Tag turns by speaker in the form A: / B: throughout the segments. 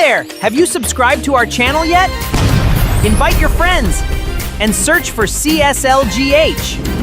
A: there! Have you subscribed to our channel yet? Invite your friends and search for CSLGH.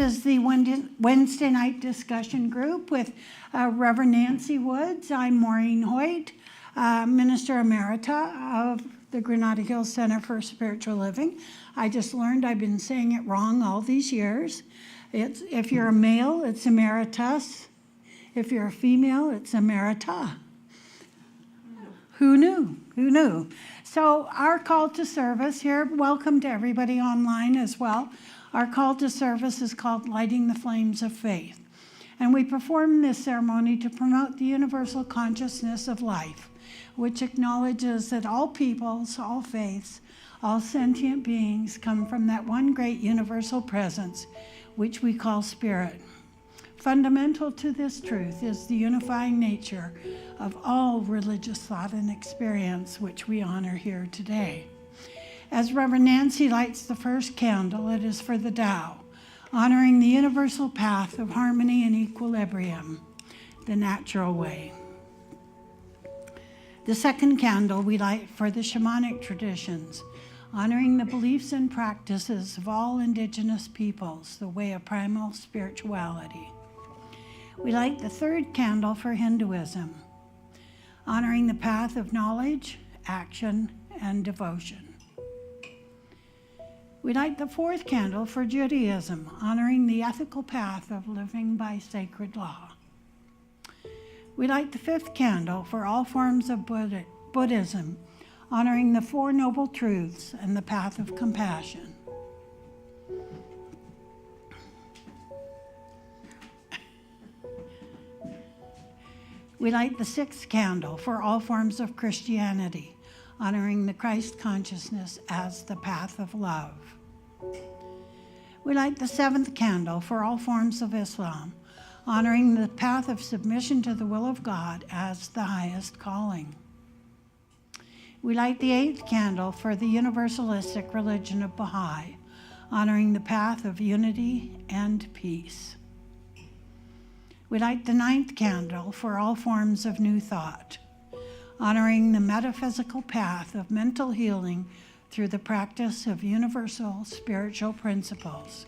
B: is the Wednesday night discussion group with Reverend Nancy Woods. I'm Maureen Hoyt, Minister Emerita of the Granada Hills Center for Spiritual Living. I just learned I've been saying it wrong all these years. If you're a male, it's emeritus. If you're a female, it's emerita. Who knew? Who knew? So our call to service here, welcome to everybody online as well. Our call to service is called Lighting the Flames of Faith. And we perform this ceremony to promote the universal consciousness of life, which acknowledges that all peoples, all faiths, all sentient beings come from that one great universal presence, which we call spirit. Fundamental to this truth is the unifying nature of all religious thought and experience, which we honor here today. As Reverend Nancy lights the first candle, it is for the Tao, honoring the universal path of harmony and equilibrium, the natural way. The second candle we light for the shamanic traditions, honoring the beliefs and practices of all indigenous peoples, the way of primal spirituality. We light the third candle for Hinduism, honoring the path of knowledge, action, and devotion. We light the fourth candle for Judaism, honoring the ethical path of living by sacred law. We light the fifth candle for all forms of Buddhism, honoring the Four Noble Truths and the path of compassion. We light the sixth candle for all forms of Christianity, honoring the Christ consciousness as the path of love. We light the seventh candle for all forms of Islam, honoring the path of submission to the will of God as the highest calling. We light the eighth candle for the universalistic religion of Baha'i, honoring the path of unity and peace. We light the ninth candle for all forms of new thought, honoring the metaphysical path of mental healing through the practice of universal spiritual principles.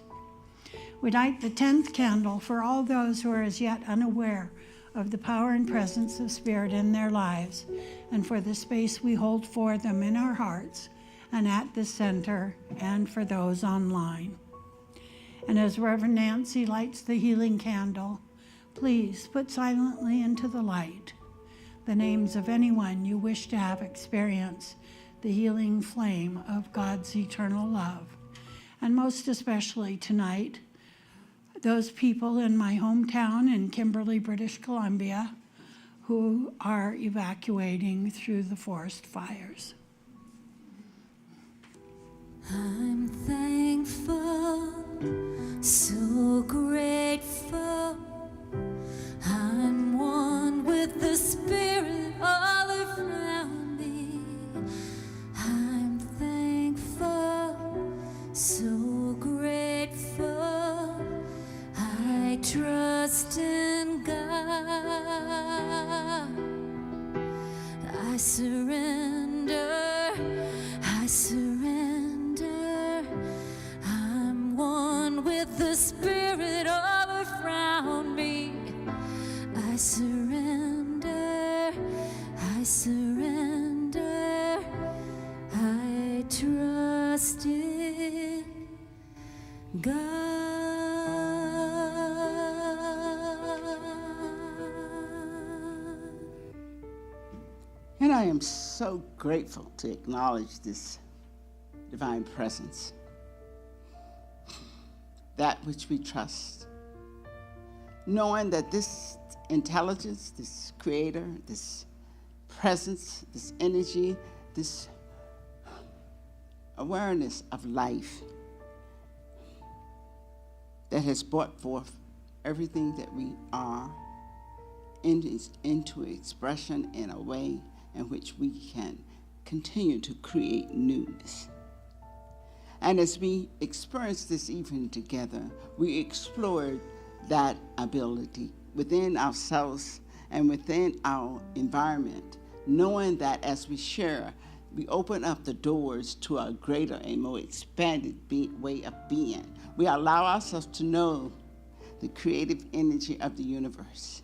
B: We light the 10th candle for all those who are as yet unaware of the power and presence of Spirit in their lives, and for the space we hold for them in our hearts and at the center, and for those online. And as Reverend Nancy lights the healing candle, please put silently into the light the names of anyone you wish to have experience the healing flame of God's eternal love. And most especially tonight, those people in my hometown in Kimberley, British Columbia, who are evacuating through the forest fires.
C: I'm thankful, so grateful. I'm one with the Spirit all around me. I'm thankful, so grateful. I trust in God. I surrender. I surrender. I'm one with the Spirit all around me. I surrender, I surrender, I trust in God.
D: And I am so grateful to acknowledge this divine presence, that which we trust, knowing that this intelligence, this creator, this presence, this energy, this awareness of life that has brought forth everything that we are into expression in a way in which we can continue to create newness. And as we experienced this evening together, we explored that ability within ourselves and within our environment, knowing that as we share we open up the doors to a greater and more expanded way of being. We allow ourselves to know the creative energy of the universe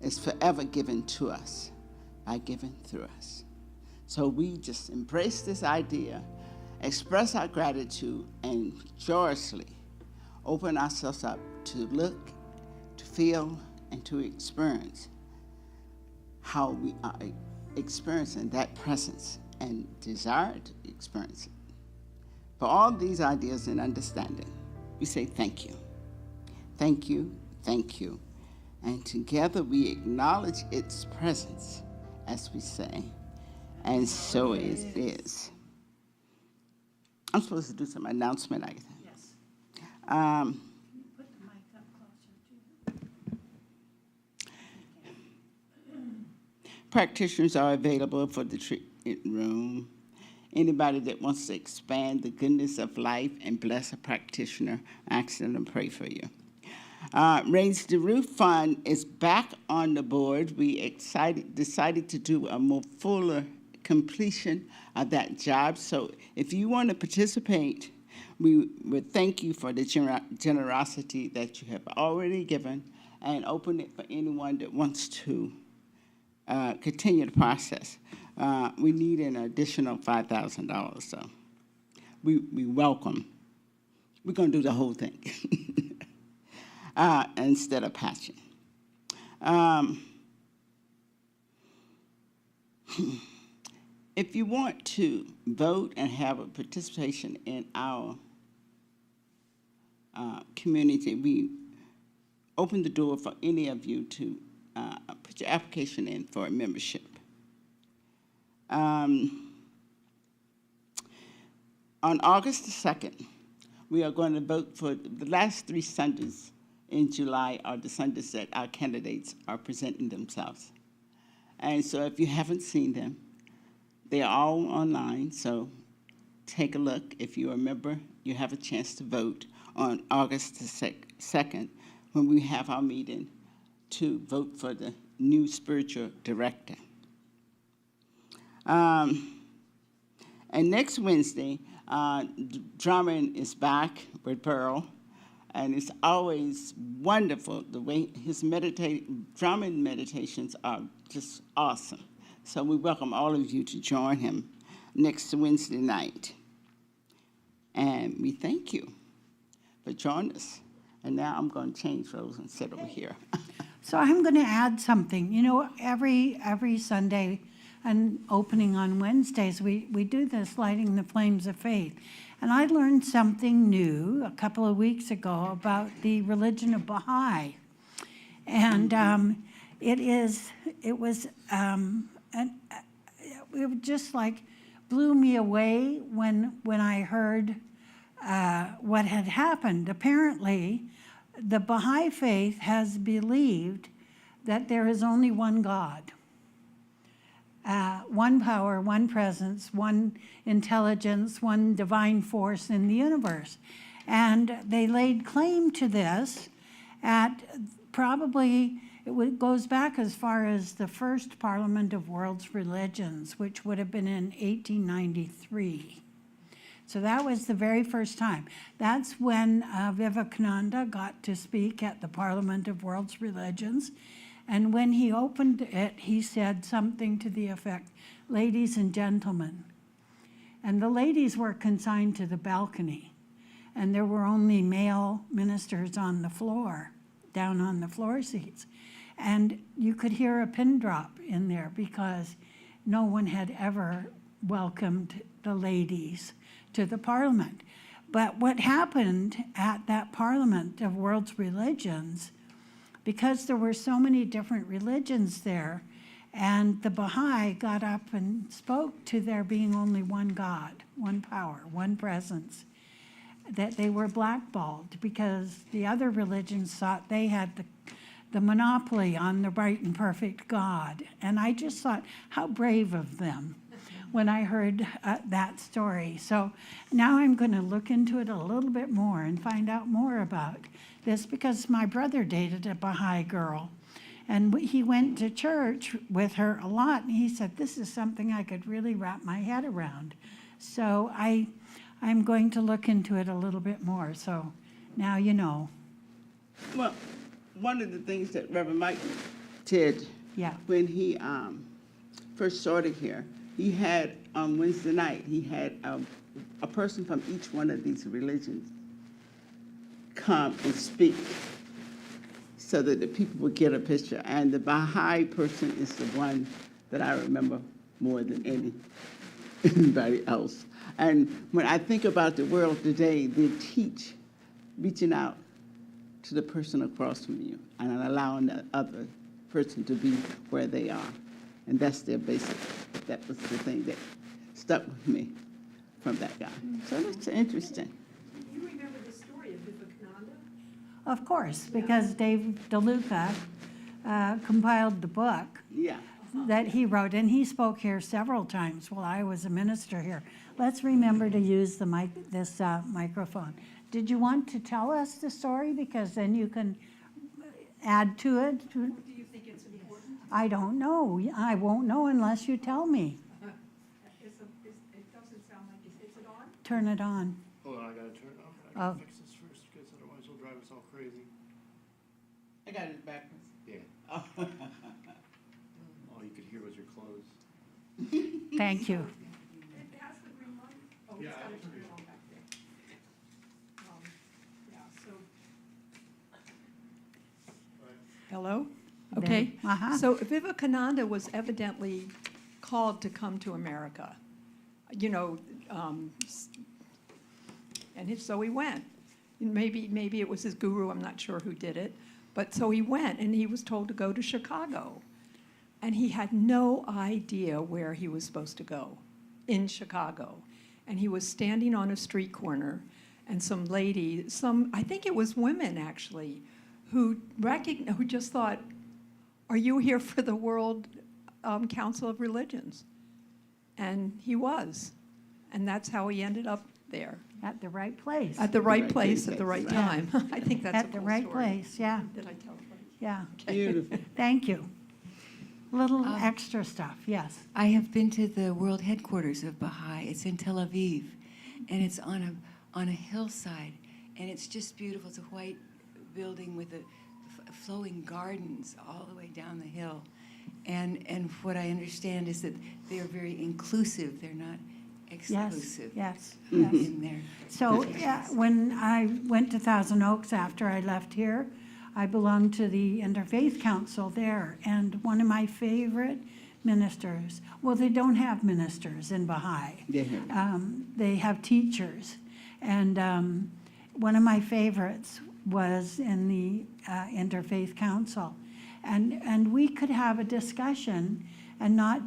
D: is forever given to us by giving through us. So we just embrace this idea, express our gratitude, and joyously open ourselves up to look, to feel, and to experience how we are experiencing that presence and desire to experience it. For all these ideas and understanding, we say thank you. Thank you, thank you. And together we acknowledge its presence as we say, and so it is. I'm supposed to do some announcement, I guess.
B: Yes. Put the mic up closer to you.
D: Practitioners are available for the treatment room. Anybody that wants to expand the goodness of life and bless a practitioner, ask them to pray for you. Raise the Roof Fund is back on the board. We decided to do a more fuller completion of that job. So if you want to participate, we would thank you for the generosity that you have already given, and open it for anyone that wants to continue the process. We need an additional $5,000, so we welcome. We're going to do the whole thing instead of patching. If you want to vote and have a participation in our community, we open the door for any of you to put your application in for a membership. On August the 2nd, we are going to vote for the last 3 Sundays in July are the Sundays that our candidates are presenting themselves. And so if you haven't seen them, they are all online, so take a look. If you're a member, you have a chance to vote on August the 2nd when we have our meeting to vote for the new spiritual director. And next Wednesday, drumming is back with Pearl, and it's always wonderful the way his drumming meditations are just awesome. So we welcome all of you to join him next Wednesday night. And we thank you for joining us. And now I'm going to change roles and sit over here.
B: So I'm going to add something. You know, every Sunday and opening on Wednesdays, we do this Lighting the Flames of Faith. And I learned something new a couple of weeks ago about the religion of Baha'i. And it was just like blew me away when I heard what had happened. Apparently, the Baha'i faith has believed that there is only one God, one power, one presence, one intelligence, one divine force in the universe. And they laid claim to this at probably, goes back as far as the first Parliament of World's Religions, which would have been in 1893. So that was the very first time. That's when Vivekananda got to speak at the Parliament of World's Religions. And when he opened it, he said something to the effect, "Ladies and gentlemen." And the ladies were consigned to the balcony. And there were only male ministers on the floor, down on the floor seats. And you could hear a pin drop in there because no one had ever welcomed the ladies to the Parliament. But what happened at that Parliament of World's Religions, because there were so many different religions there, and the Baha'i got up and spoke to there being only one God, one power, one presence, that they were blackballed because the other religions thought they had the monopoly on the right and perfect God. And I just thought, how brave of them when I heard that story. So now I'm going to look into it a little bit more and find out more about this, because my brother dated a Baha'i girl, And he went to church with her a lot, and he said, this is something I could really wrap my head around. So I'm going to look into it a little bit more, so now you know.
D: Well, one of the things that Reverend Mike did
B: Yeah.
D: when he first started here, he had on Wednesday night, he had a person from each one of these religions come and speak so that the people would get a picture. And the Baha'i person is the one that I remember more than anybody else. And when I think about the world today, they teach reaching out to the person across from you and allowing the other person to be where they are. And that's their basic. That was the thing that stuck with me from that guy. So that's interesting.
E: You remember the story of Vivekananda?
B: Of course, because Dave DeLuca compiled the book
D: Yeah.
B: that he wrote, and he spoke here several times while I was a minister here. Let's remember to use the this microphone. Did you want to tell us the story? Because then you can add to it.
E: Do you think it's important?
B: I don't know. I won't know unless you tell me.
E: It doesn't sound like it's, is it on?
B: Turn it on.
F: Hold on, I gotta turn it off. I
B: Oh.
F: gotta fix this first, because otherwise it'll drive us all crazy.
D: I got it backwards.
F: Yeah.
D: Oh.
F: All you could hear was your clothes.
B: Thank you.
E: It has the green light? Oh,
F: Yeah,
E: it's got
F: I
E: it
F: can
E: turned
F: read it.
E: on back there. Yeah, so. Hello? Okay.
B: Uh-huh.
E: So Vivekananda was evidently called to come to America. You know, so he went. Maybe it was his guru, I'm not sure who did it. But so he went, and he was told to go to Chicago. And he had no idea where he was supposed to go in Chicago. And he was standing on a street corner, and some lady, I think it was women actually, who just thought, are you here for the World Council of Religions? And he was. And that's how he ended up there.
B: At the right place.
E: At the right
D: right
E: place
D: place,
E: at the right
D: right.
E: time. I think that's a
B: At the
E: cool
B: right
E: story.
B: place, yeah,
E: Did I tell it right?
B: yeah.
D: Beautiful.
B: Thank you. Little extra stuff, yes.
G: I have been to the world headquarters of Baha'i. It's in Tel Aviv, and it's on a hillside, and it's just beautiful. It's a white building with flowing gardens all the way down the hill, and what I understand is that they are very inclusive. They're not exclusive.
B: Yes, yes.
G: In there.
B: So when I went to Thousand Oaks after I left here, I belonged to the Interfaith Council there, and one of my favorite ministers, well, they don't have ministers in Baha'i. They have teachers, and one of my favorites was in the Interfaith Council, and we could have a discussion and not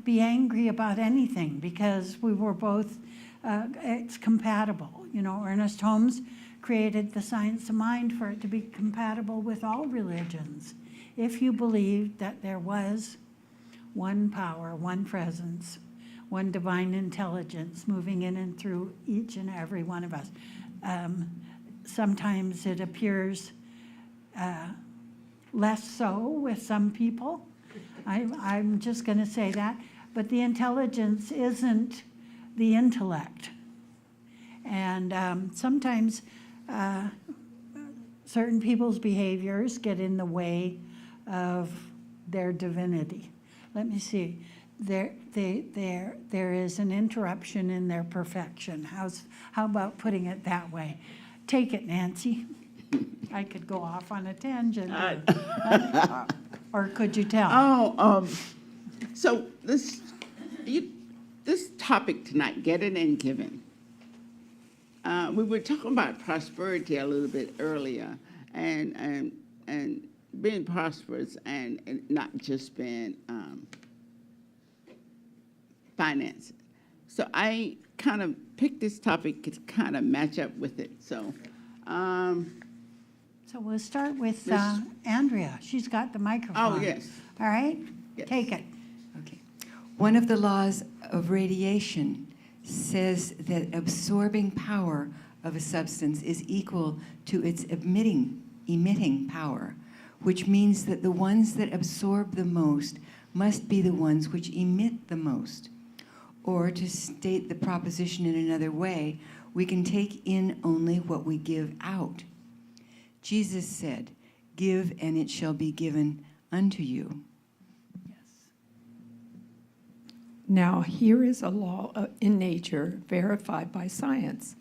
B: be angry about anything because we were both, it's compatible. You know, Ernest Holmes created the science of mind for it to be compatible with all religions. If you believed that there was one power, one presence, one divine intelligence moving in and through each and every one of us. Sometimes it appears less so with some people. I'm just going to say that. But the intelligence isn't the intellect. And sometimes certain people's behaviors get in the way of their divinity. Let me see. There is an interruption in their perfection. How about putting it that way? Take it, Nancy. I could go off on a tangent. Or could you tell?
D: So this topic tonight, getting and giving. We were talking about prosperity a little bit earlier, and being prosperous and not just being finance. So I kind of picked this topic to kind of match up with it. So.
B: So we'll start with Andrea. She's got the microphone.
D: Oh, yes.
B: All right?
D: Yes.
B: Take it.
G: Okay. One of the laws of radiation says that absorbing power of a substance is equal to its emitting power, which means that the ones that absorb the most must be the ones which emit the most. Or to state the proposition in another way, we can take in only what we give out. Jesus said, "Give, and it shall be given unto you."
E: Now, here is a law in nature verified by science,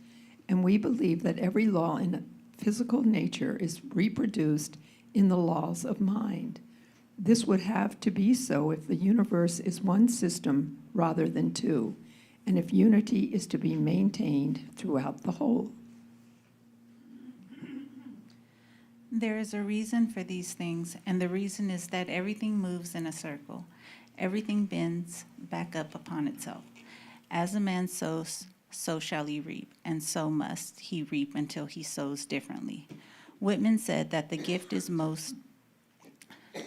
E: and we believe that every law in physical nature is reproduced in the laws of mind. This would have to be so if the universe is one system rather than two, and if unity is to be maintained throughout the whole.
H: There is a reason for these things, and the reason is that everything moves in a circle. Everything bends back up upon itself. As a man sows, so shall he reap, and so must he reap until he sows differently. Whitman said that the gift is most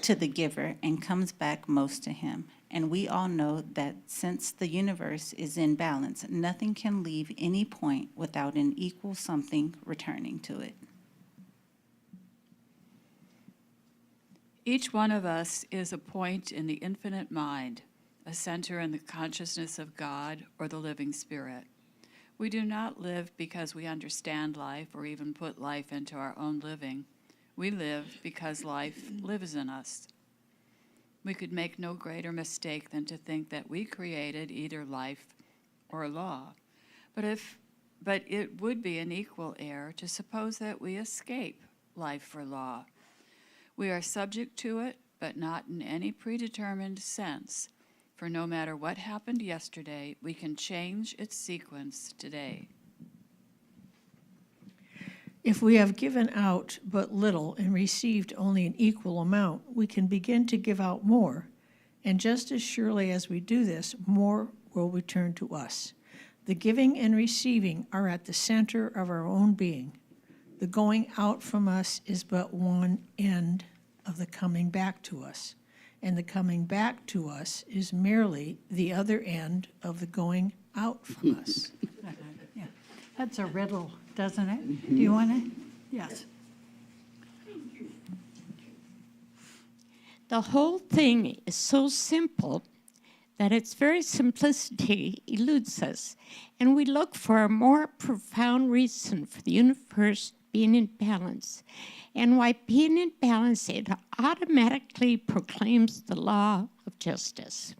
H: to the giver and comes back most to him. And we all know that since the universe is in balance, nothing can leave any point without an equal something returning to it.
I: Each one of us is a point in the infinite mind, a center in the consciousness of God or the living spirit. We do not live because we understand life or even put life into our own living. We live because life lives in us. We could make no greater mistake than to think that we created either life or law. But it would be an equal error to suppose that we escape life or law. We are subject to it, but not in any predetermined sense, for no matter what happened yesterday, we can change its sequence today.
J: If we have given out but little and received only an equal amount, we can begin to give out more, and just as surely as we do this, more will return to us. The giving and receiving are at the center of our own being. The going out from us is but one end of the coming back to us, and the coming back to us is merely the other end of the going out from us.
B: Yeah, that's a riddle, doesn't it? Do you want to? Yes.
K: The whole thing is so simple that its very simplicity eludes us, and we look for a more profound reason for the universe being in balance. And by being in balance, it automatically proclaims the law of justice.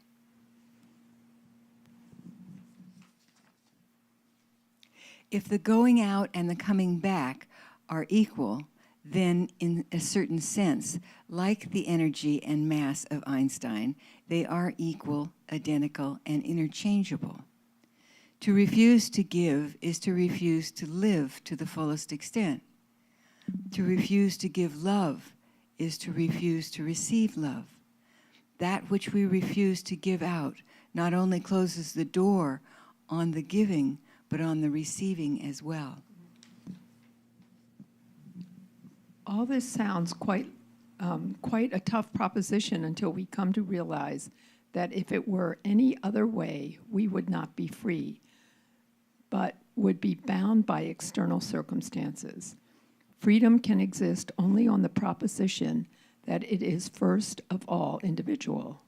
G: If the going out and the coming back are equal, then in a certain sense, like the energy and mass of Einstein, they are equal, identical, and interchangeable. To refuse to give is to refuse to live to the fullest extent. To refuse to give love is to refuse to receive love. That which we refuse to give out not only closes the door on the giving, but on the receiving as well.
E: All this sounds quite a tough proposition until we come to realize that if it were any other way, we would not be free, but would be bound by external circumstances. Freedom can exist only on the proposition that it is first of all individual.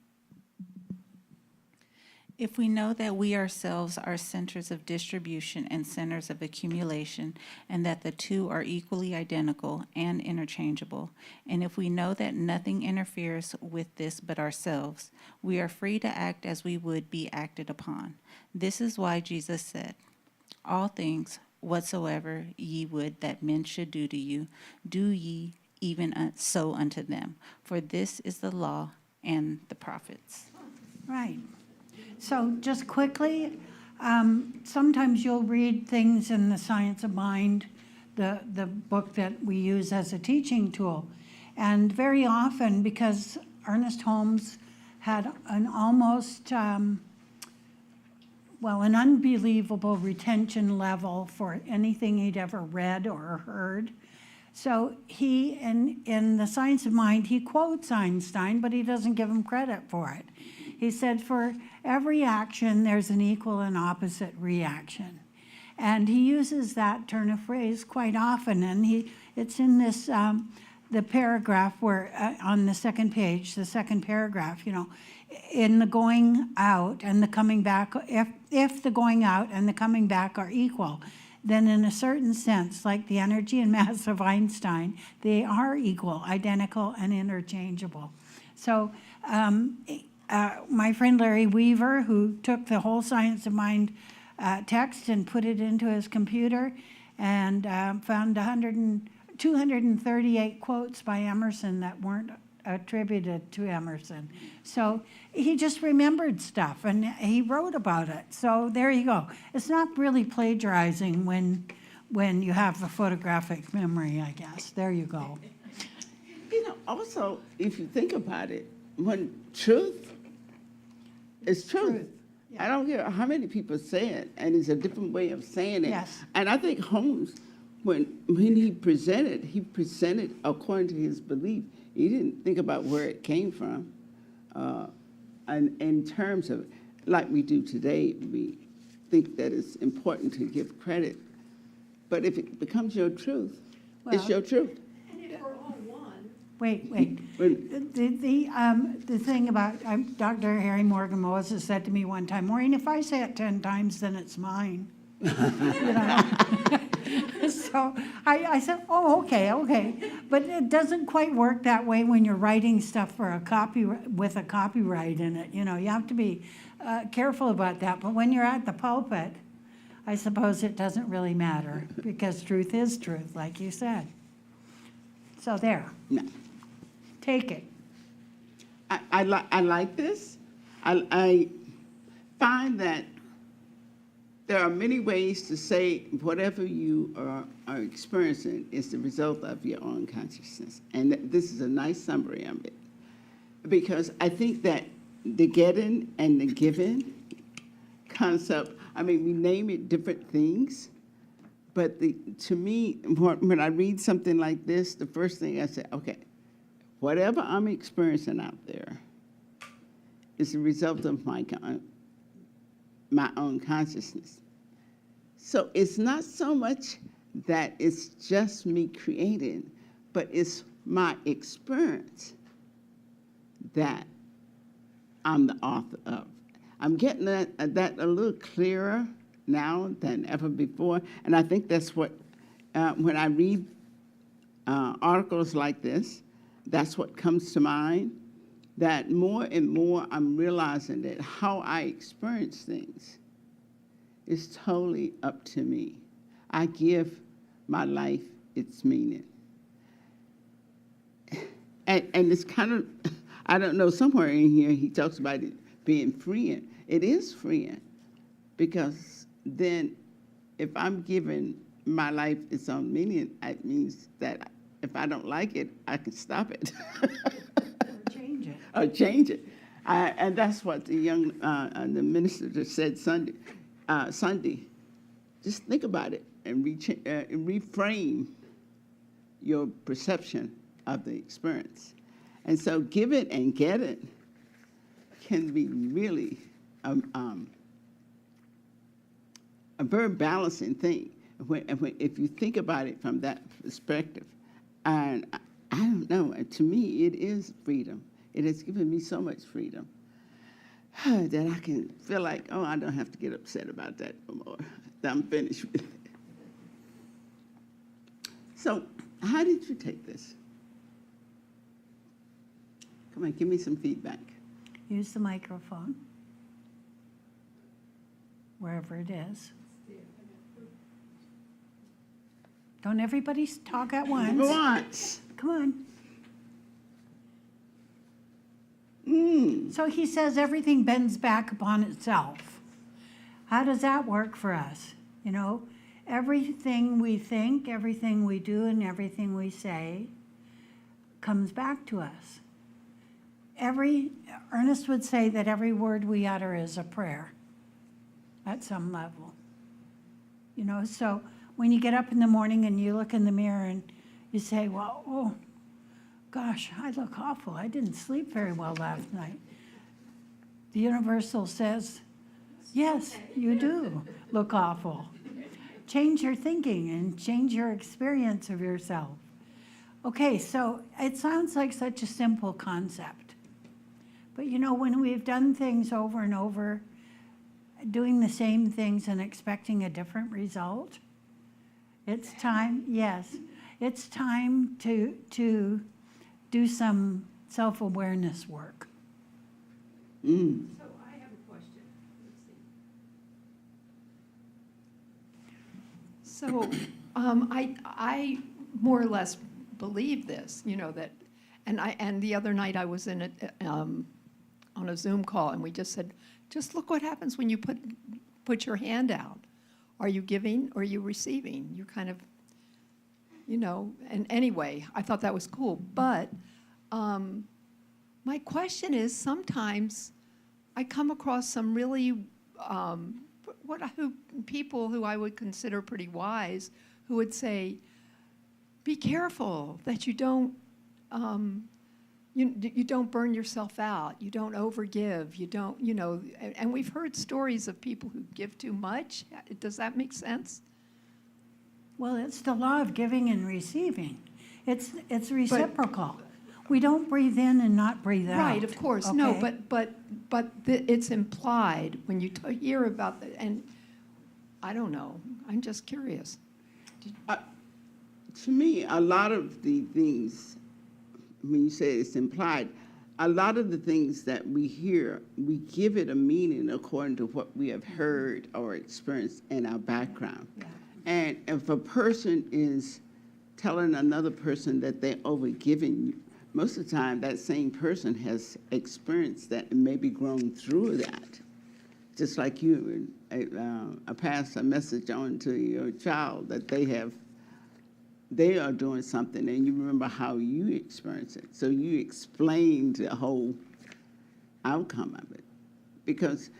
H: If we know that we ourselves are centers of distribution and centers of accumulation, and that the two are equally identical and interchangeable, and if we know that nothing interferes with this but ourselves, we are free to act as we would be acted upon. This is why Jesus said, "All things whatsoever ye would that men should do to you, do ye even so unto them. For this is the law and the prophets."
B: Right. So just quickly, sometimes you'll read things in the Science of Mind, the book that we use as a teaching tool. And very often, because Ernest Holmes had an almost, an unbelievable retention level for anything he'd ever read or heard. So he, in the Science of Mind, he quotes Einstein, but he doesn't give him credit for it. He said, for every action, there's an equal and opposite reaction. And he uses that turn of phrase quite often, and it's in this the paragraph where, on the second page, the second paragraph, in the going out and the coming back, if the going out and the coming back are equal, then in a certain sense, like the energy and mass of Einstein, they are equal, identical, and interchangeable. So my friend Larry Weaver, who took the whole Science of Mind text and put it into his computer and found 238 quotes by Emerson that weren't attributed to Emerson. So he just remembered stuff and he wrote about it. So there you go. It's not really plagiarizing when you have a photographic memory, I guess. There you go.
D: Also, if you think about it, when truth is truth. Yeah. I don't care how many people say it, and it's a different way of saying it. Yes. And I think Holmes, when he presented according to his belief. He didn't think about where it came from. And in terms of, like we do today, we think that it's important to give credit. But if it becomes your truth, it's your truth.
E: And if we're all one.
B: Wait. The thing about Dr. Harry Morgan Moses said to me one time, Maureen, if I say it 10 times, then it's mine. So I said, oh, okay. But it doesn't quite work that way when you're writing stuff for with a copyright in it. You have to be careful about that. But when you're at the pulpit, I suppose it doesn't really matter because truth is truth, like you said. So there.
D: No.
B: Take it.
D: I like this. I find that there are many ways to say whatever you are experiencing is the result of your own consciousness. And this is a nice summary of it. Because I think that the getting and the giving concept, we name it different things, but to me, when I read something like this, the first thing I say, okay, whatever I'm experiencing out there is a result of my own consciousness. So it's not so much that it's just me creating, but it's my experience that I'm the author of. I'm getting that a little clearer now than ever before, and I think that's what, when I read articles like this, that's what comes to mind, that more and more I'm realizing that how I experience things is totally up to me. I give my life its meaning. And it's kind of, I don't know, somewhere in here he talks about it being freeing. It is freeing because then if I'm giving my life its own meaning, it means that if I don't like it, I can stop it. Or change it. And that's what the the minister just said Sunday. Just think about it and reframe your perception of the experience. And so give it and get it can be really a very balancing thing if you think about it from that perspective. And I don't know, to me it is freedom. It has given me so much freedom that I can feel like, oh, I don't have to get upset about that no more. I'm finished with it. So how did you take this? Come on, give me some feedback.
B: Use the microphone, wherever it is. Don't everybody talk at once.
D: Go on.
B: Come on. So he says everything bends back upon itself. How does that work for us? Everything we think, everything we do, and everything we say comes back to us. Ernest would say that every word we utter is a prayer at some level. So when you get up in the morning and you look in the mirror and you say, well, oh, gosh, I look awful. I didn't sleep very well last night. The universal says, yes, you do look awful. Change your thinking and change your experience of yourself. Okay, so it sounds like such a simple concept. But you know, when we've done things over and over, doing the same things and expecting a different result, it's time, yes, it's time to do some self-awareness work.
E: So I have a question. Let's see. So I more or less believe this, you know, that, and the other night I was in on a Zoom call, and we just said, just look what happens when you put your hand out. Are you giving or are you receiving? You're kind of, you know, and anyway, I thought that was cool. But my question is, sometimes I come across some really, people who I would consider pretty wise, who would say, be careful that you don't, you don't burn yourself out, you don't overgive, you don't, you know, and we've heard stories of people who give too much. Does that make sense?
B: Well, it's the law of giving and receiving. It's reciprocal. We don't breathe in and not breathe out.
E: Right, of course.
B: Okay?
E: No, but it's implied when you hear about the, and I don't know. I'm just curious.
D: To me, a lot of the things, when you say it's implied, a lot of the things that we hear, we give it a meaning according to what we have heard or experienced in our background.
E: Yeah.
D: And if a person is telling another person that they're overgiving you, most of the time that same person has experienced that and maybe grown through that. Just like you, I pass a message on to your child that they are doing something, and you remember how you experienced it. So you explained the whole outcome of it. Because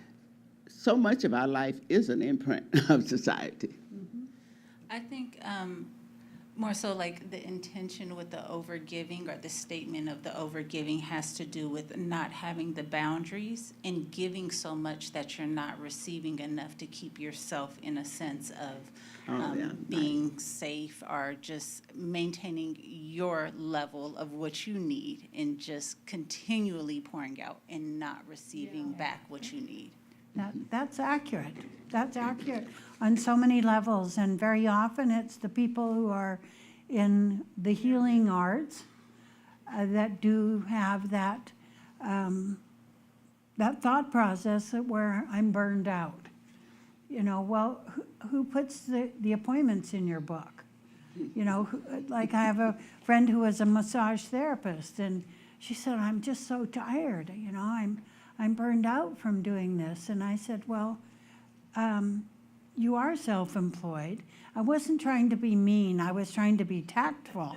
D: so much of our life is an imprint of society.
H: I think more so like the intention with the overgiving or the statement of the overgiving has to do with not having the boundaries and giving so much that you're not receiving enough to keep yourself in a sense of being safe or just maintaining your level of what you need and just continually pouring out and not receiving back what you need.
B: That's accurate. That's accurate on so many levels, and very often it's the people who are in the healing arts that do have that that thought process where I'm burned out. You know, well, who puts the appointments in your book? You know, like I have a friend who was a massage therapist, and she said, I'm just so tired. You know, I'm burned out from doing this. And I said, well, you are self-employed. I wasn't trying to be mean. I was trying to be tactful.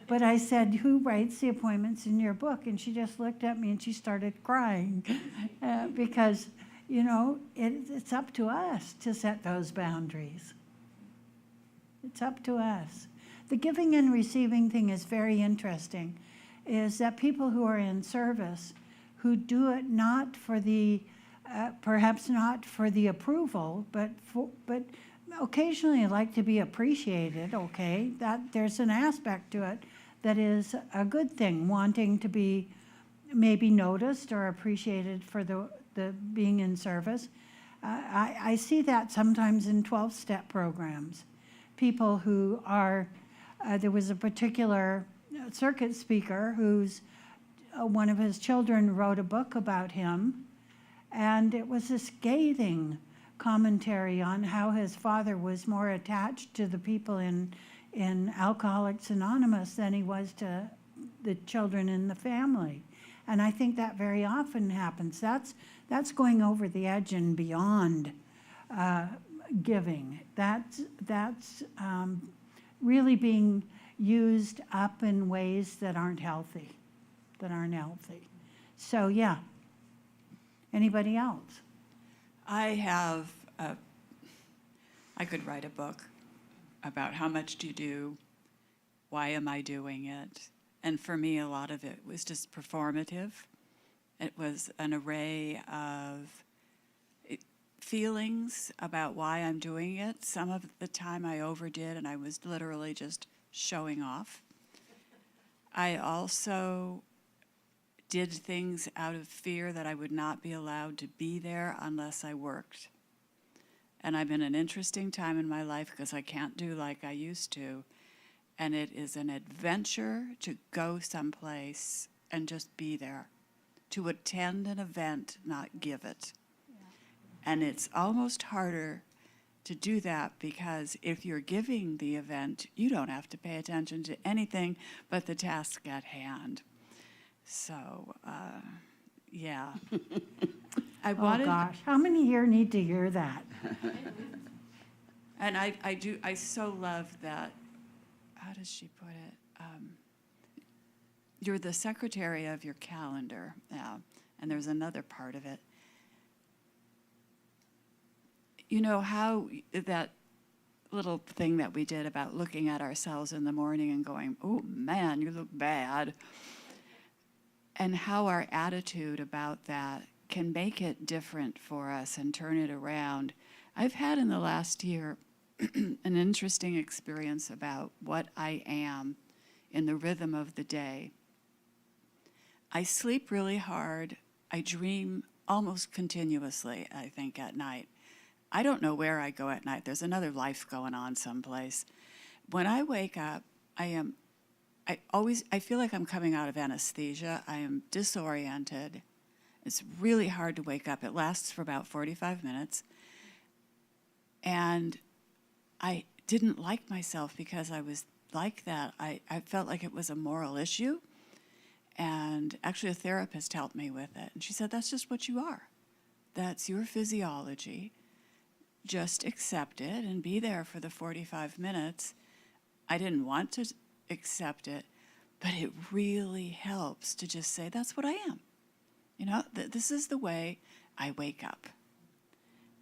B: But I said, who writes the appointments in your book? And she just looked at me and she started crying because, you know, it's up to us to set those boundaries. It's up to us. The giving and receiving thing is very interesting, is that people who are in service, who do it not for the, perhaps not for the approval, but occasionally like to be appreciated, okay? That there's an aspect to it that is a good thing, wanting to be maybe noticed or appreciated for the being in service. I see that sometimes in 12-step programs. People who are, there was a particular circuit speaker who's, one of his children wrote a book about him, and it was a scathing commentary on how his father was more attached to the people in Alcoholics Anonymous than he was to the children in the family. And I think that very often happens. That's going over the edge and beyond giving. That's really being used up in ways that aren't healthy. So yeah. Anybody else?
I: I could write a book about how much do you do, why am I doing it? And for me, a lot of it was just performative. It was an array of feelings about why I'm doing it. Some of the time I overdid and I was literally just showing off. I also did things out of fear that I would not be allowed to be there unless I worked. And I'm in an interesting time in my life because I can't do like I used to. And it is an adventure to go someplace and just be there, to attend an event, not give it. And it's almost harder to do that because if you're giving the event, you don't have to pay attention to anything but the task at hand. So, yeah. I
B: Oh, gosh. How many here need to hear that?
I: And I so love that, how does she put it? You're the secretary of your calendar now, and there's another part of it. You know how that little thing that we did about looking at ourselves in the morning and going, oh man, you look bad. And how our attitude about that can make it different for us and turn it around. I've had in the last year an interesting experience about what I am in the rhythm of the day. I sleep really hard. I dream almost continuously, I think, at night. I don't know where I go at night. There's another life going on someplace. When I wake up, I feel like I'm coming out of anesthesia. I am disoriented. It's really hard to wake up. It lasts for about 45 minutes. And I didn't like myself because I was like that. I felt like it was a moral issue. And actually a therapist helped me with it. And she said, that's just what you are. That's your physiology. Just accept it and be there for the 45 minutes. I didn't want to accept it, but it really helps to just say, that's what I am. You know, this is the way I wake up.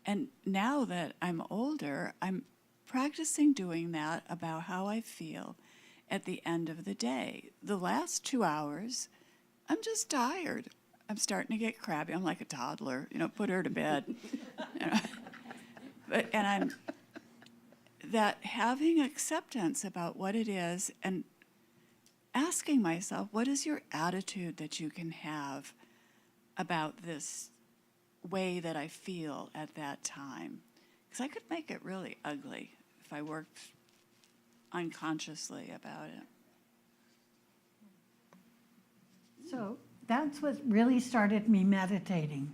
I: And now that I'm older, I'm practicing doing that about how I feel at the end of the day. The last 2 hours, I'm just tired. I'm starting to get crabby. I'm like a toddler, you know, put her to bed. You know? And I'm that having acceptance about what it is and asking myself, what is your attitude that you can have about this way that I feel at that time? Because I could make it really ugly if I worked unconsciously about it.
B: So that's what really started me meditating,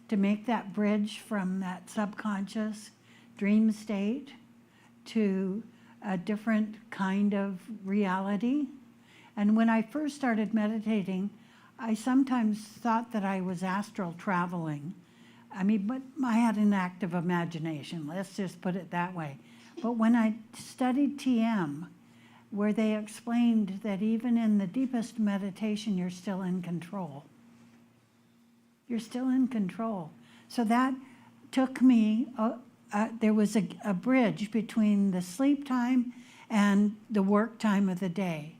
B: to make that bridge from that subconscious dream state to a different kind of reality. And when I first started meditating, I sometimes thought that I was astral traveling. I mean, but I had an active imagination, let's just put it that way. But when I studied TM, where they explained that even in the deepest meditation, you're still in control. You're still in control. So that took me, there was a bridge between the sleep time and the work time of the day.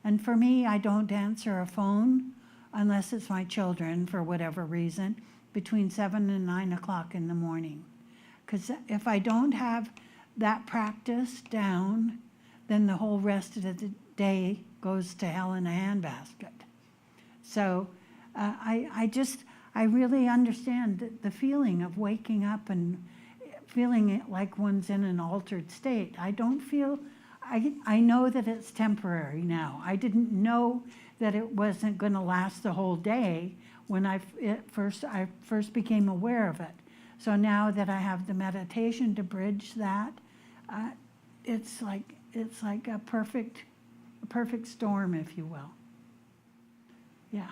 B: And for me, I don't answer a phone unless it's my children for whatever reason, between 7 and 9 o'clock in the morning. Because if I don't have that practice down, then the whole rest of the day goes to hell in a handbasket. So I really understand the feeling of waking up and feeling it like one's in an altered state. I don't feel, I know that it's temporary now. I didn't know that it wasn't going to last the whole day when I first became aware of it. So now that I have the meditation to bridge that, it's like a perfect storm, if you will. Yeah.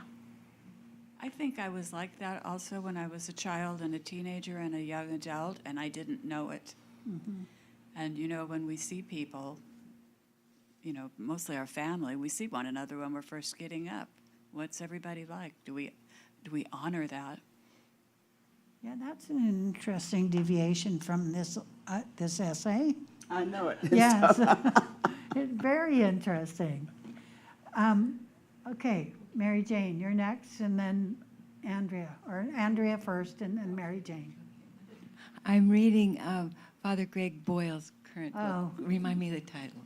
I: I think I was like that also when I was a child and a teenager and a young adult, and I didn't know it.
B: Mm-hmm.
I: And, you know, when we see people, you know, mostly our family, we see one another when we're first getting up. What's everybody like? Do we honor that?
B: Yeah, that's an interesting deviation from this essay.
D: I know it.
B: Yes, it's very interesting. Okay, Mary Jane, you're next, and then Andrea, or Andrea first, and then Mary Jane.
G: I'm reading Father Greg Boyle's current
B: Oh.
G: book. Remind me of the title.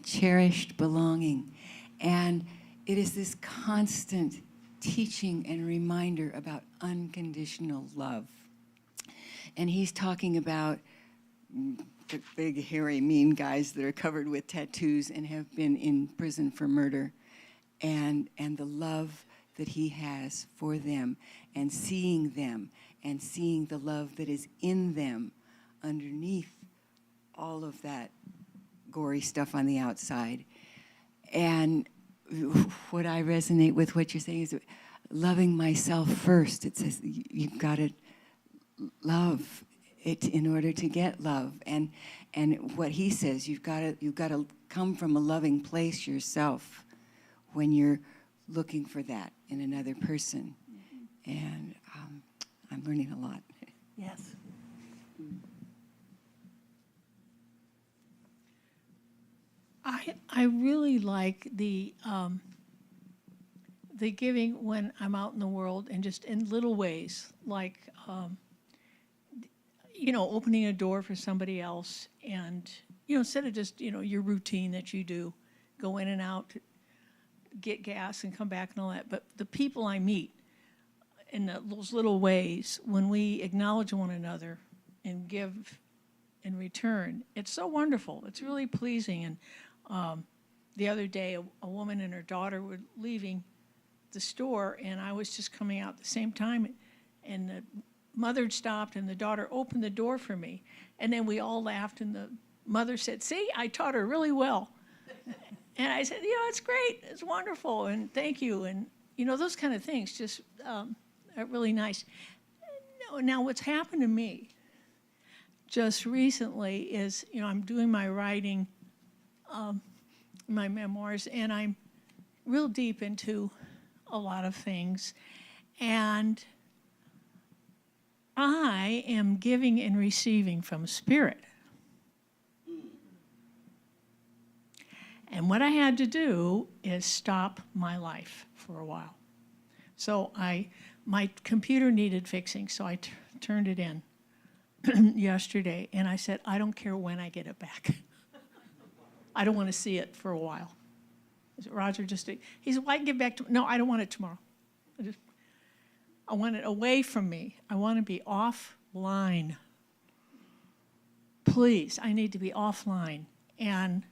G: Cherished Belonging. And it is this constant teaching and reminder about unconditional love. And he's talking about the big, hairy, mean guys that are covered with tattoos and have been in prison for murder, and the love that he has for them, and seeing the love that is in them underneath all of that gory stuff on the outside. And what I resonate with what you're saying is loving myself first. It says you've got to love it in order to get love. And what he says, you've got to come from a loving place yourself when you're looking for that in another person. And I'm learning a lot.
B: Yes.
J: I really like the giving when I'm out in the world, and just in little ways, like opening a door for somebody else, and instead of just your routine that you do, go in and out, get gas and come back and all that. But the people I meet in those little ways, when we acknowledge one another and give in return, it's so wonderful. It's really pleasing. And the other day, a woman and her daughter were leaving the store, and I was just coming out at the same time, and the mother had stopped, and the daughter opened the door for me. And then we all laughed, and the mother said, "See, I taught her really well." And I said, "It's great. It's wonderful, and thank you." And, those kind of things just are really nice. Now, what's happened to me just recently is, I'm doing my writing, my memoirs, and I'm real deep into a lot of things. And I am giving and receiving from Spirit. And what I had to do is stop my life for a while. So my computer needed fixing, so I turned it in yesterday, and I said, I don't care when I get it back. I don't want to see it for a while. I said, Roger, he said, well, I can get back to, no, I don't want it tomorrow. I want it away from me. I want to be offline. Please, I need to be offline. And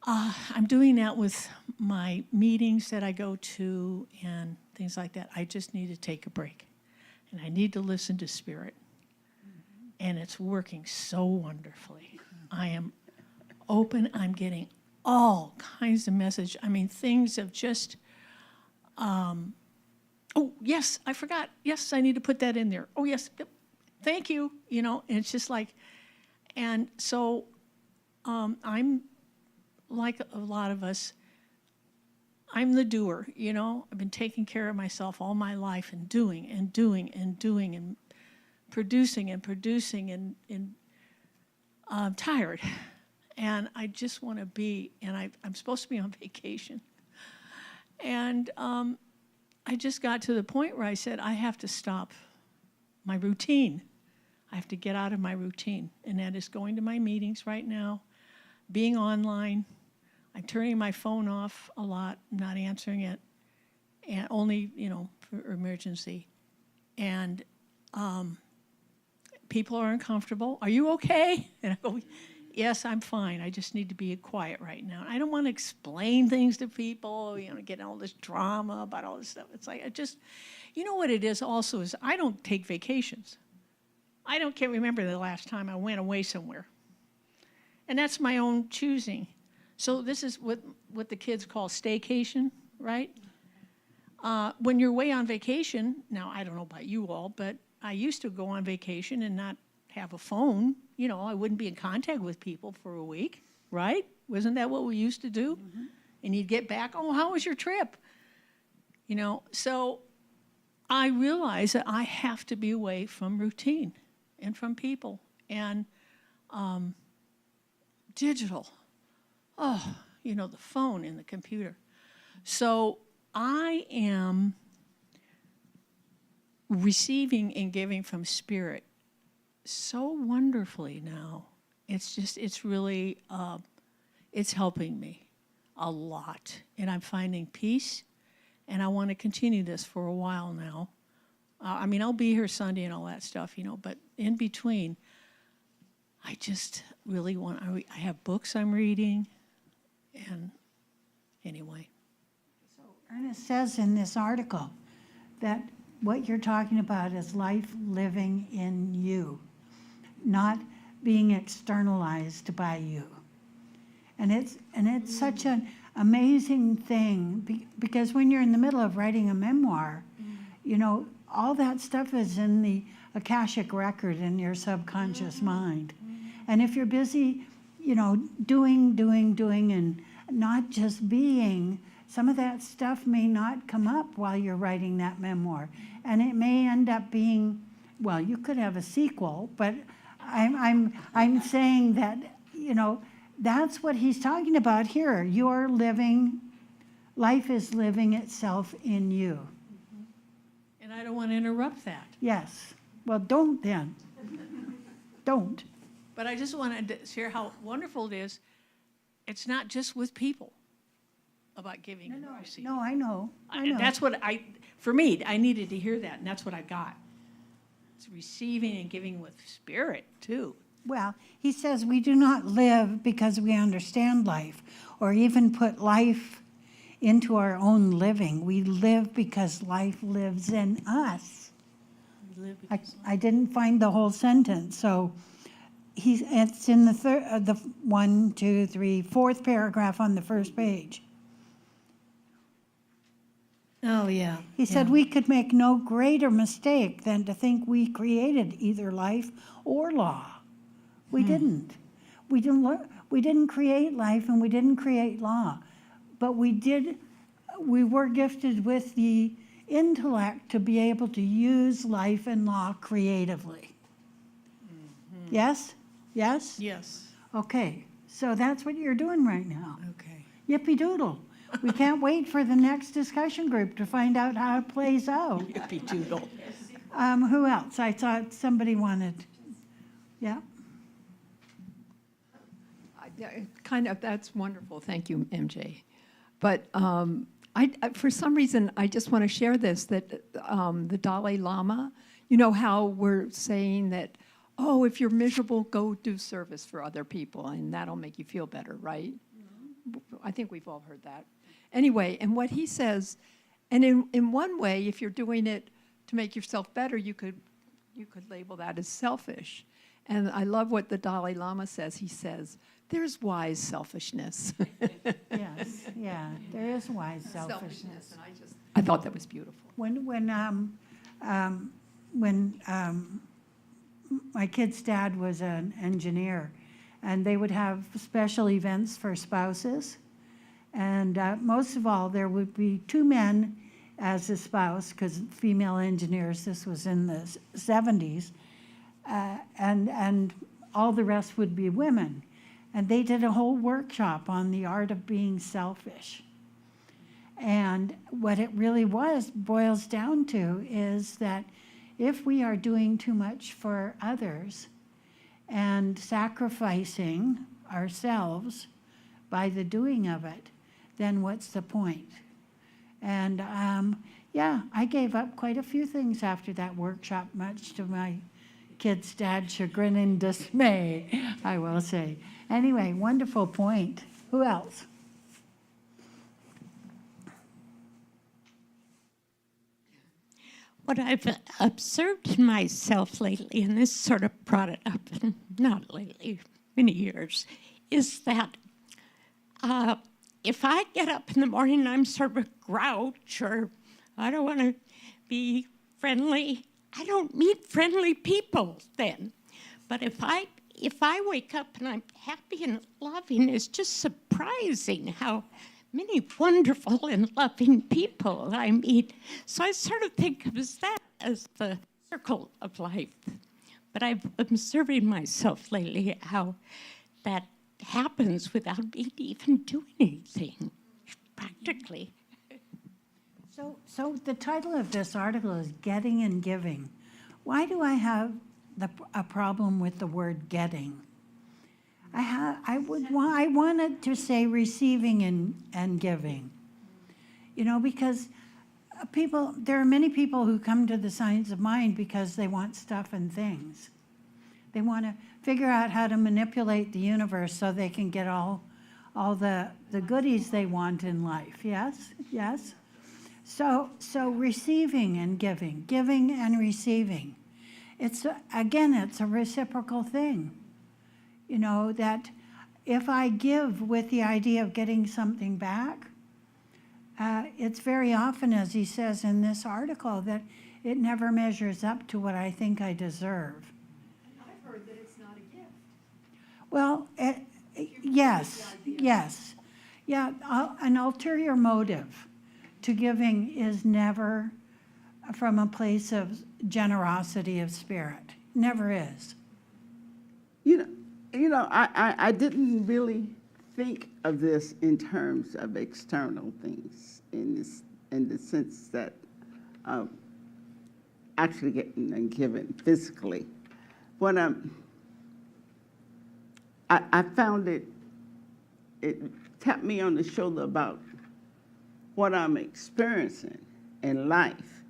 J: I'm doing that with my meetings that I go to and things like that. I just need to take a break. And I need to listen to Spirit. And it's working so wonderfully. I am open. I'm getting all kinds of messages. I mean, things of just, oh, yes, I forgot. Yes, I need to put that in there. Oh, yes, yep. Thank you. And it's just like, and so I'm like a lot of us, I'm the doer, I've been taking care of myself all my life and doing and doing and doing and producing and I'm tired. And I just want to be, and I'm supposed to be on vacation. And I just got to the point where I said, I have to stop my routine. I have to get out of my routine. And that is going to my meetings right now, being online. I'm turning my phone off a lot, not answering it, and only, for emergency. And people are uncomfortable. Are you okay? And I go, yes, I'm fine. I just need to be quiet right now. I don't want to explain things to people, get all this drama about all this stuff. It's like, what it is also is I don't take vacations. Can't remember the last time I went away somewhere. And that's my own choosing. So this is what the kids call staycation, right? When you're away on vacation, now I don't know about you all, but I used to go on vacation and not have a phone. I wouldn't be in contact with people for a week, right? Wasn't that what we used to do? Mm-hmm. And you'd get back, oh, how was your trip? So I realized that I have to be away from routine and from people and digital. Oh, the phone and the computer. So I am receiving and giving from Spirit so wonderfully now. It's really, it's helping me a lot, and I'm finding peace, and I want to continue this for a while now. I mean, I'll be here Sunday and all that stuff, you know, but in between, I just really want, I have books I'm reading, and anyway.
B: Ernest says in this article that what you're talking about is life living in you, not being externalized by you. And it's such an amazing thing because when you're in the middle of writing a memoir, you know, all that stuff is in the Akashic record in your subconscious mind. And if you're busy, you know, doing and not just being, some of that stuff may not come up while you're writing that memoir. And it may end up being, well, you could have a sequel, but I'm saying that, you know, that's what he's talking about here. You're living, life is living itself in you.
J: And I don't want to interrupt that.
B: Yes. Well, don't then. Don't.
J: But I just wanted to share how wonderful it is. It's not just with people about giving and receiving.
B: No, I know. I know.
J: That's what for me, I needed to hear that, and that's what I got. It's receiving and giving with spirit, too.
B: Well, he says we do not live because we understand life or even put life into our own living. We live because life lives in us. I didn't find the whole sentence, so it's in the fourth paragraph on the first page.
J: Oh, yeah.
B: He said we could make no greater mistake than to think we created either life or law. We didn't. We didn't create life and we didn't create law. But we were gifted with the intellect to be able to use life and law creatively. Mm-hmm. Yes? Yes?
J: Yes.
B: Okay. So that's what you're doing right now.
J: Okay.
B: Yippee doodle. We can't wait for the next discussion group to find out how it plays out.
J: Yippee doodle.
B: Who else? I thought somebody wanted. Yeah.
E: That's wonderful. Thank you, MJ. But for some reason, I just want to share this, that the Dalai Lama, you know how we're saying that, oh, if you're miserable, go do service for other people, and that'll make you feel better, right? Mm-hmm. I think we've all heard that. Anyway, and what he says, and in one way, if you're doing it to make yourself better, you could label that as selfish. And I love what the Dalai Lama says. He says, there's wise selfishness.
B: Yes, yeah, there is wise selfishness.
E: And I thought that was beautiful.
B: When my kid's dad was an engineer, and they would have special events for spouses, and most of all, there would be two men as a spouse, because female engineers, this was in the 70s, and all the rest would be women. And they did a whole workshop on the art of being selfish. And what it really boils down to is that if we are doing too much for others and sacrificing ourselves by the doing of it, then what's the point? And yeah, I gave up quite a few things after that workshop, much to my kid's dad's chagrin and dismay, I will say. Anyway, wonderful point. Who else?
K: What I've observed in myself lately, and this sort of brought it up, not lately, many years, is that if I get up in the morning and I'm sort of a grouch or I don't want to be friendly, I don't meet friendly people then. But if I wake up and I'm happy and loving, it's just surprising how many wonderful and loving people I meet. So I sort of think of that as the circle of life. But I've observing myself lately how that happens without me even doing anything, practically.
B: So the title of this article is Getting and Giving. Why do I have a problem with the word getting? I wanted to say receiving and giving. You know, because there are many people who come to the Science of Mind because they want stuff and things. They want to figure out how to manipulate the universe so they can get all the goodies they want in life. Yes? Yes? So receiving and giving and receiving. It's a reciprocal thing. You know, that if I give with the idea of getting something back, it's very often, as he says in this article, that it never measures up to what I think I deserve.
E: I've heard that it's not a gift.
B: Well, yes. Yeah, an ulterior motive to giving is never from a place of generosity of spirit. Never is.
D: I didn't really think of this in terms of external things, in the sense that actually getting and giving physically. When I found it tapped me on the shoulder about what I'm experiencing in life.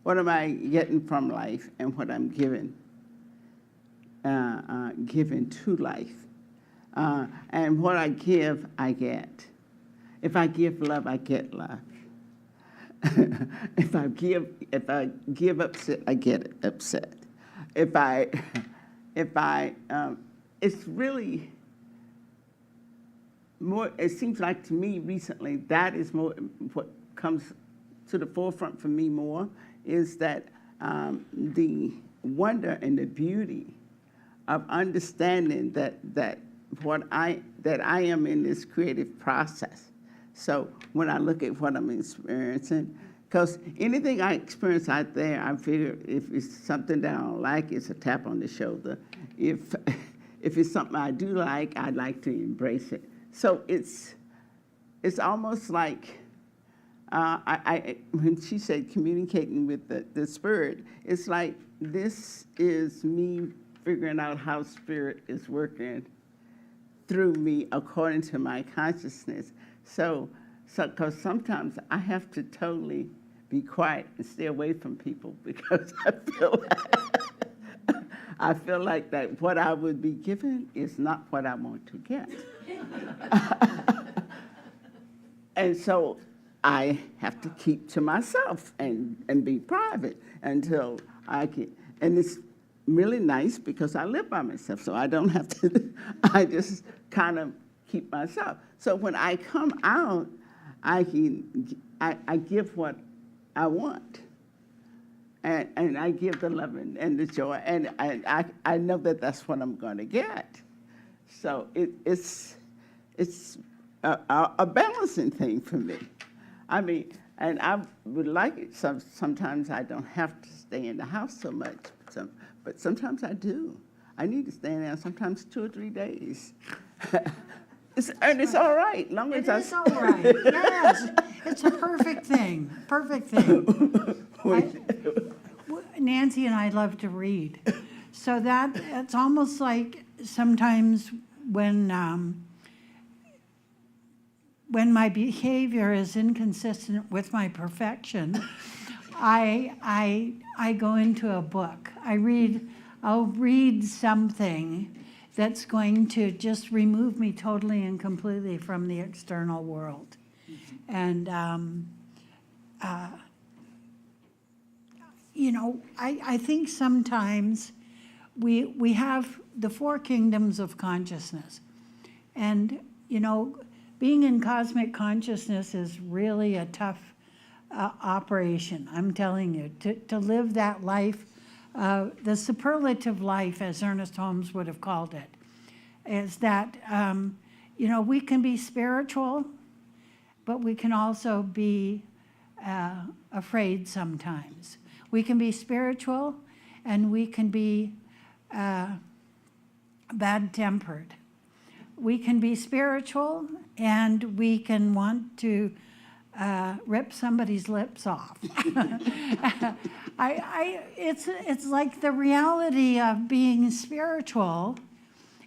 D: What am I getting from life and what I'm giving to life. And what I give, I get. If I give love, I get love. If I give upset, I get upset. It's really more, it seems like to me recently, that is more what comes to the forefront for me more, is that the wonder and the beauty of understanding that I am in this creative process. So when I look at what I'm experiencing, because anything I experience out there, I figure if it's something that I don't like, it's a tap on the shoulder. If it's something I do like, I'd like to embrace it. So it's almost like when she said communicating with the spirit, it's like this is me figuring out how spirit is working through me according to my consciousness. So because sometimes I have to totally be quiet and stay away from people because I feel like that what I would be given is not what I want to get. And so I have to keep to myself and be private until I can. And it's really nice because I live by myself, so I don't have to, I just kind of keep myself. So when I come out, I give what I want. And I give the love and the joy, and I know that that's what I'm going to get. So it's a balancing thing for me. I mean, and I would like it. Sometimes I don't have to stay in the house so much, but sometimes I do. I need to stay in there sometimes 2 or 3 days. And it's all right, long as
B: It's all right. Yes, it's a perfect thing. Perfect thing. Nancy and I love to read, so it's almost like sometimes when my behavior is inconsistent with my perfection, I go into a book. I'll read something that's going to just remove me totally and completely from the external world. And, I think sometimes we have the 4 kingdoms of consciousness. And, being in cosmic consciousness is really a tough operation, I'm telling you. To live that life, the superlative life, as Ernest Holmes would have called it, is that, we can be spiritual, but we can also be afraid sometimes. We can be spiritual, and we can be bad-tempered. We can be spiritual, and we can want to rip somebody's lips off. It's like the reality of being spiritual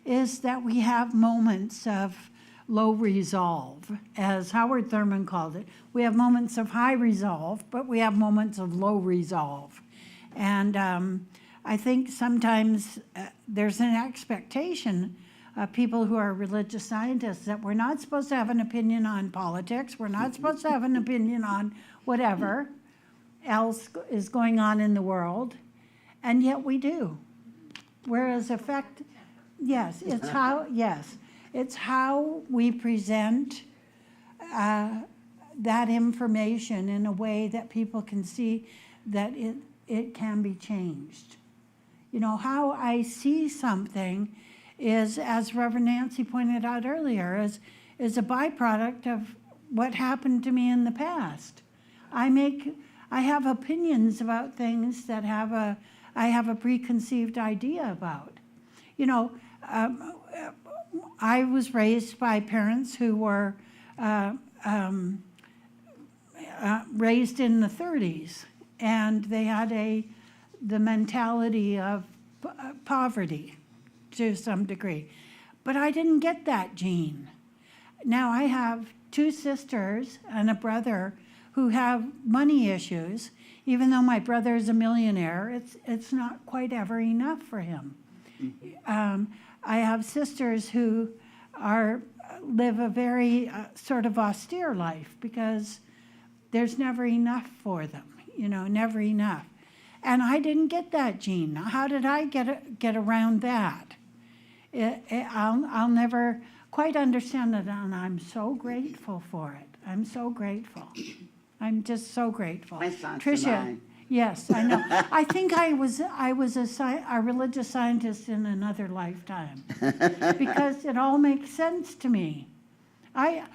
B: is that we have moments of low resolve, as Howard Thurman called it. We have moments of high resolve, but we have moments of low resolve. And I think sometimes there's an expectation of people who are religious scientists that we're not supposed to have an opinion on politics, we're not supposed to have an opinion on whatever else is going on in the world, and yet we do. Whereas it's how we present that information in a way that people can see that it can be changed. You know, how I see something is, as Reverend Nancy pointed out earlier, is a byproduct of what happened to me in the past. I have opinions about things that I have a preconceived idea about. You know, I was raised by parents who were raised in the 30s, and they had the mentality of poverty to some degree. But I didn't get that gene. Now I have 2 sisters and a brother who have money issues. Even though my brother is a millionaire, it's not quite ever enough for him. I have sisters who live a very sort of austere life because there's never enough for them, you know, never enough. And I didn't get that gene. How did I get around that? I'll never quite understand it, and I'm so grateful for it. I'm so grateful. I'm just so grateful.
D: My son's
B: Tricia,
D: mine.
B: yes, I know. I think I was a religious scientist in another lifetime because it all makes sense to me. I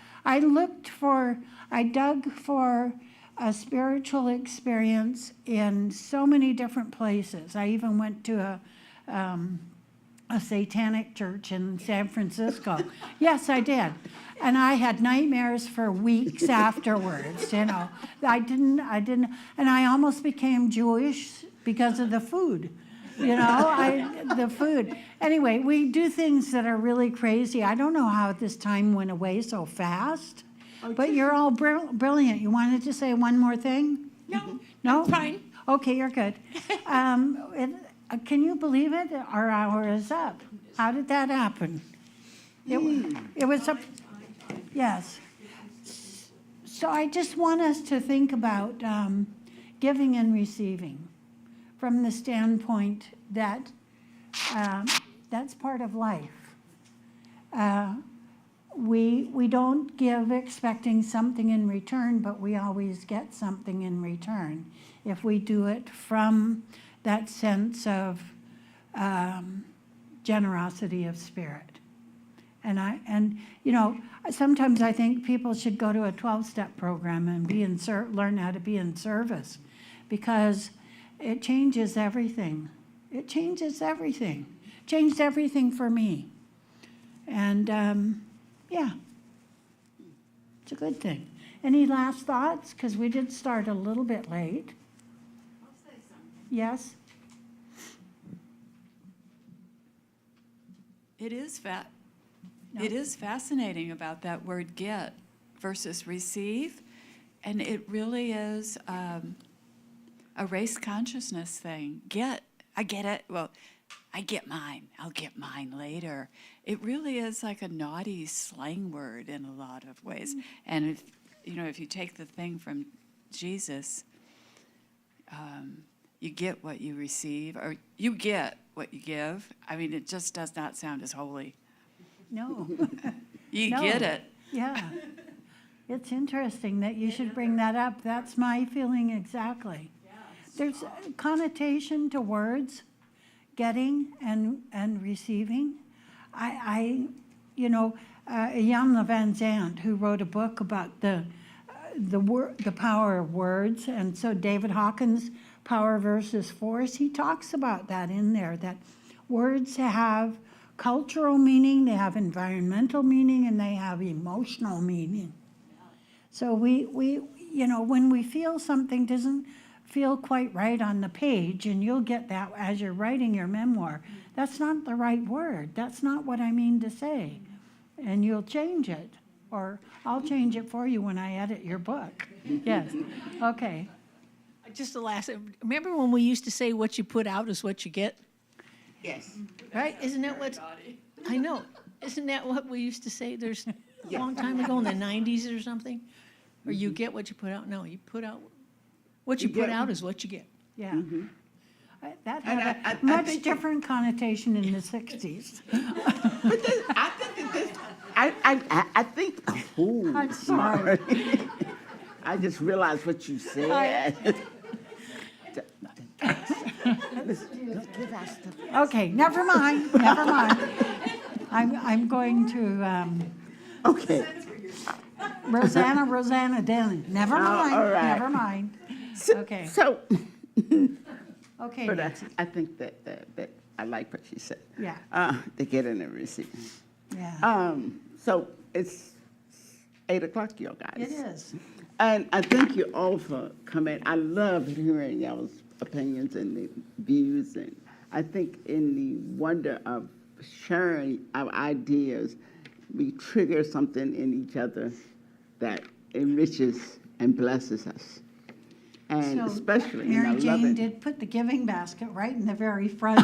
B: dug for a spiritual experience in so many different places. I even went to a satanic church in San Francisco. Yes, I did. And I had nightmares for weeks afterwards, you know. I didn't, and I almost became Jewish because of the food, you know, the food. Anyway, we do things that are really crazy. I don't know how this time went away so fast, but you're all brilliant. You wanted to say one more thing? No?
K: Fine.
B: Okay, you're good. Can you believe it? Our hour is up. How did that happen? It was a... Yes. So I just want us to think about giving and receiving from the standpoint that that's part of life. We don't give expecting something in return, but we always get something in return if we do it from that sense of generosity of spirit. And you know, sometimes I think people should go to a 12-step program and learn how to be in service, because it changes everything. It changes everything. Changed everything for me. And yeah, it's a good thing. Any last thoughts? Because we did start a little bit late.
I: I'll say something.
B: Yes?
I: It is fascinating about that word get versus receive. And it really is a race consciousness thing. I get it. Well, I get mine. I'll get mine later. It really is like a naughty slang word in a lot of ways. And if you take the thing from Jesus, you get what you receive, or you get what you give. I mean, it just does not sound as holy.
B: No.
I: You
B: No.
I: get it.
B: Yeah. It's interesting that you should bring that up. That's my feeling exactly. There's a connotation to words, getting and receiving. Jan Van Zandt, who wrote a book about the power of words, and so David Hawkins' Power versus Force, he talks about that in there, that words have cultural meaning, they have environmental meaning, and they have emotional meaning. So we when we feel something doesn't feel quite right on the page, and you'll get that as you're writing your memoir. That's not the right word. That's not what I mean to say. And you'll change it, or I'll change it for you when I edit your book. Yes, okay.
J: Just the last, remember when we used to say what you put out is what you get?
D: Yes.
J: Right? Isn't that what, I know, isn't that what we used to say? There's a long time ago in the 90s or something? Or you get what you put out? No, you put out, what you put out is what you get.
B: Yeah. That
D: And
B: had
D: I
B: a much
D: think-
B: different connotation in the 60s.
D: I think that this, I think, oh,
B: I'm sorry.
D: I just realized what you said.
B: Okay, never mind, never mind. I'm going to,
D: Okay.
B: Rosanna Denny. Never mind,
D: all right.
B: never mind. Okay,
D: So,
B: okay,
D: but
B: Nancy.
D: I think that I like what she said.
B: Yeah.
D: The getting and receiving.
B: Yeah,
D: So it's 8 o'clock, you guys.
B: it is.
D: And I thank you all for coming. I love hearing y'all's opinions and the views. And I think in the wonder of sharing our ideas, we trigger something in each other that enriches and blesses us. And
B: So,
D: especially, and I
B: Mary
D: love
B: Jane
D: it.
B: did put the giving basket right in the very front.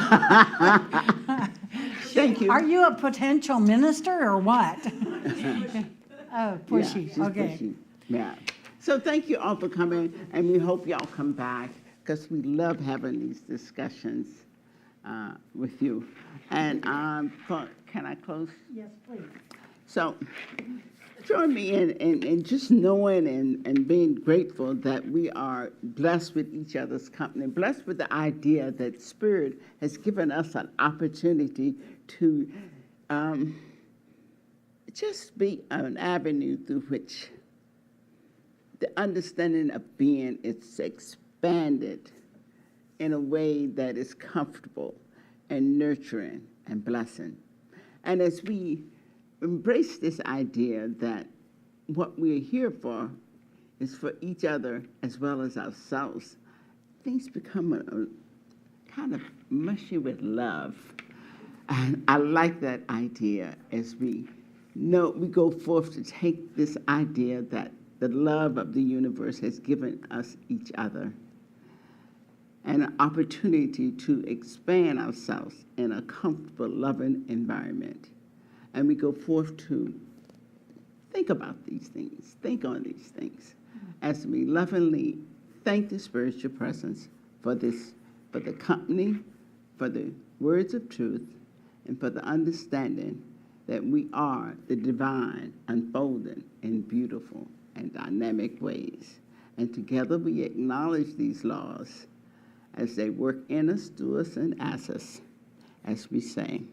D: Thank you.
B: Are you a potential minister or what? Oh, pushy,
D: Yeah, she's
B: okay.
D: pushy. Yeah. So thank you all for coming, and we hope y'all come back, because we love having these discussions with you. And can I close?
B: Yes, please.
D: So join me in just knowing and being grateful that we are blessed with each other's company, blessed with the idea that Spirit has given us an opportunity to just be an avenue through which the understanding of being is expanded in a way that is comfortable and nurturing and blessing. And as we embrace this idea that what we're here for is for each other as well as ourselves, things become a kind of mushy with love. And I like that idea as we go forth to take this idea that the love of the universe has given us each other and an opportunity to expand ourselves in a comfortable, loving environment. And we go forth to think about these things, think on these things, as we lovingly thank the spiritual presence for this, for the company, for the words of truth, and for the understanding that we are the divine unfolding in beautiful and dynamic ways. And together we acknowledge these laws as they work in us, through us, and as us, as we sing.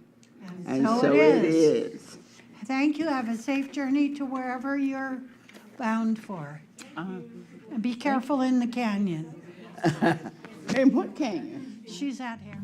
D: And so it is.
B: Thank you. Have a safe journey to wherever you're bound for. And be careful in the canyon.
D: And what canyon?
B: She's out here.